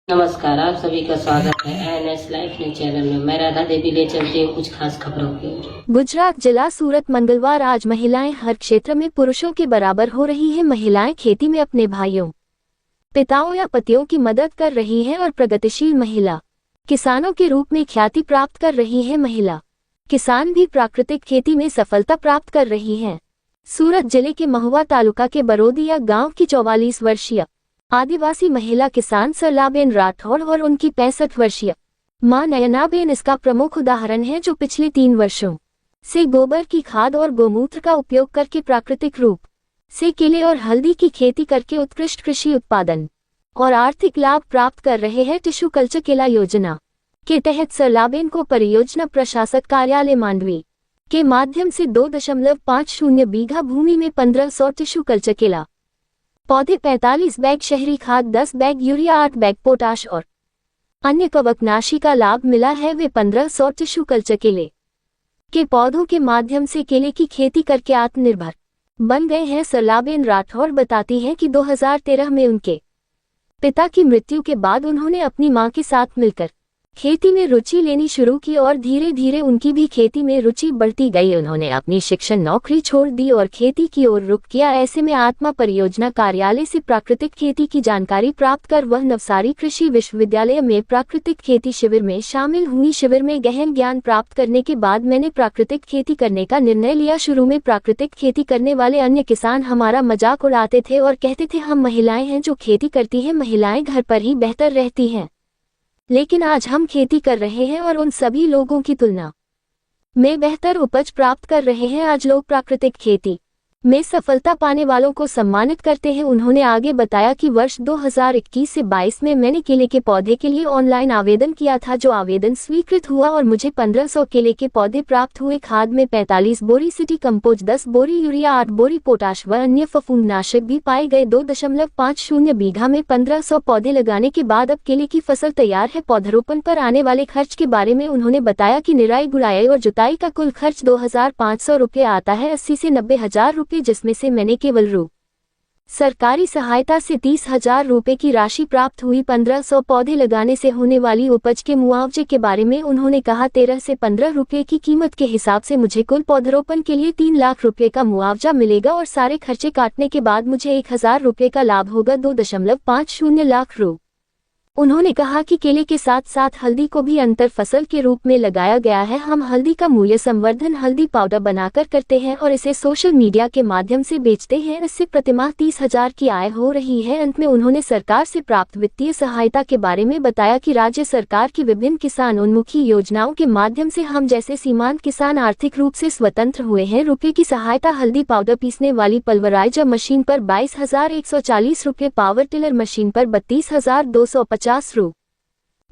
नमस्कार, आप सभी का स्वागत है एनएस लाइफ न्यूज चैनल में। मैं राधा देवी ले चलती हूँ कुछ खास खबरों की ओर। गुजरात जिला सूरत मंगलवार। आज महिलाएं हर क्षेत्र में पुरुषों के बराबर हो रही हैं। महिलाएं खेती में अपने भाइयों, पिताओं या पतियों की मदद कर रही हैं और प्रगतिशील महिला किसानों के रूप में ख्याति प्राप्त कर रही है। महिला किसान भी प्राकृतिक खेती में सफलता प्राप्त कर रही हैं। सूरत जिले के महुआ तालुका के बरोदिया गांव की 44 वर्षीय आदिवासी महिला किसान सरलाबेन राठौड़ और उनकी 65 वर्षीय मां नयनाबेन इसका प्रमुख उदाहरण है, जो पिछले 3 वर्षों से गोबर की खाद और गोमूत्र का उपयोग करके प्राकृतिक रूप से केले और हल्दी की खेती करके उत्कृष्ट कृषि उत्पादन और आर्थिक लाभ प्राप्त कर रहे हैं। टिश्यू कल्चर केला योजना के तहत सरलाबेन को परियोजना प्रशासक कार्यालय मांडवी के माध्यम से 2.50 बीघा भूमि में 1500 टिश्यू कल्चर केला पौधे, 45 बैग शहरी खाद, 10 बैग यूरिया, 8 बैग पोटाश और अन्य कवकनाशी का लाभ मिला है। वे 1500 टिश्यू कल्चर केले के पौधों के माध्यम से केले की खेती करके आत्मनिर्भर बन गए हैं। सरलाबेन राठौड़ बताती हैं कि 2013 में उनके पिता की मृत्यु के बाद उन्होंने अपनी मां के साथ मिलकर खेती में रुचि लेनी शुरू की और धीरे धीरे उनकी भी खेती में रुचि बढ़ती गई। उन्होंने अपनी शिक्षण नौकरी छोड़ दी और खेती की ओर रुख किया। ऐसे में आत्मा परियोजना कार्यालय से प्राकृतिक खेती की जानकारी प्राप्त कर वह नवसारी कृषि विश्वविद्यालय में प्राकृतिक खेती शिविर में शामिल हुई। शिविर में गहन ज्ञान प्राप्त करने के बाद मैंने प्राकृतिक खेती करने का निर्णय लिया। शुरू में प्राकृतिक खेती करने वाले अन्य किसान हमारा मजाक उड़ाते थे और कहते थे हम महिलाएं हैं जो खेती करती हैं, महिलाएं घर पर ही बेहतर रहती हैं। लेकिन आज हम खेती कर रहे हैं और उन सभी लोगों की तुलना में बेहतर उपज प्राप्त कर रहे हैं। आज लोग प्राकृतिक खेती में सफलता पाने वालों को सम्मानित करते हैं। उन्होंने आगे बताया कि वर्ष 2021 से 22 में मैंने केले के पौधे के लिए ऑनलाइन आवेदन किया था, जो आवेदन स्वीकृत हुआ और मुझे 1500 केले के पौधे प्राप्त हुए। खाद में 45 बोरी सिटी कंपोस्ट, 10 बोरी यूरिया, 8 बोरी पोटाश व अन्य फफूंदनाशक भी पाए गए। 2.50 बीघा में 1500 पौधे लगाने के बाद अब केले की फसल तैयार है। पौधरोपण पर आने वाले खर्च के बारे में उन्होंने बताया कि निराई गुड़ाई और जुताई का कुल खर्च 2500 रुपये आता है, 80 से 90 हजार रुपये, जिसमें से मैंने केवल सरकारी सहायता से 30,000 रुपये की राशि प्राप्त हुई। 1500 पौधे लगाने से होने वाली उपज के मुआवजे के बारे में उन्होंने कहा 13 से 15 रुपये की कीमत के हिसाब से मुझे कुल पौधरोपण के लिए 3 लाख रुपये का मुआवजा मिलेगा और सारे खर्चे काटने के बाद मुझे 1000 रुपये का लाभ होगा, 2.50 लाख रुपये। उन्होंने कहा कि केले के साथ साथ हल्दी को भी अंतर फसल के रूप में लगाया गया है। हम हल्दी का मूल्य संवर्धन हल्दी पाउडर बनाकर करते हैं और इसे सोशल मीडिया के माध्यम से बेचते हैं। इससे प्रतिमाह 30,000 की आय हो रही है। अंत में उन्होंने सरकार से प्राप्त वित्तीय सहायता के बारे में बताया कि राज्य सरकार की विभिन्न किसान उन्मुखी योजनाओं के माध्यम से हम जैसे सीमांत किसान आर्थिक रूप से स्वतंत्र हुए हैं। रुपये की सहायता हल्दी पाउडर पीसने वाली पल्वराइजर मशीन पर 22,140 रुपये, पावर टिलर मशीन पर 32,250 रु,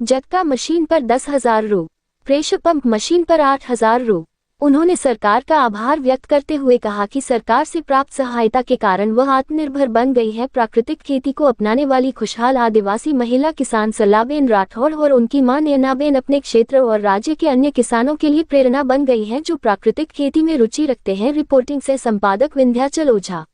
जटका मशीन पर 10,000 रु, प्रेशर पंप मशीन पर 8,000 रु। उन्होंने सरकार का आभार व्यक्त करते हुए कहा कि सरकार से प्राप्त सहायता के कारण वह आत्मनिर्भर बन गई है। प्राकृतिक खेती को अपनाने वाली खुशहाल आदिवासी महिला किसान सरलाबेन राठौड़ और उनकी मां नयनाबेन अपने क्षेत्र और राज्य के अन्य किसानों के लिए प्रेरणा बन गई हैं, जो प्राकृतिक खेती में रुचि रखते हैं। रिपोर्टिंग से संपादक विंध्याचल ओझा।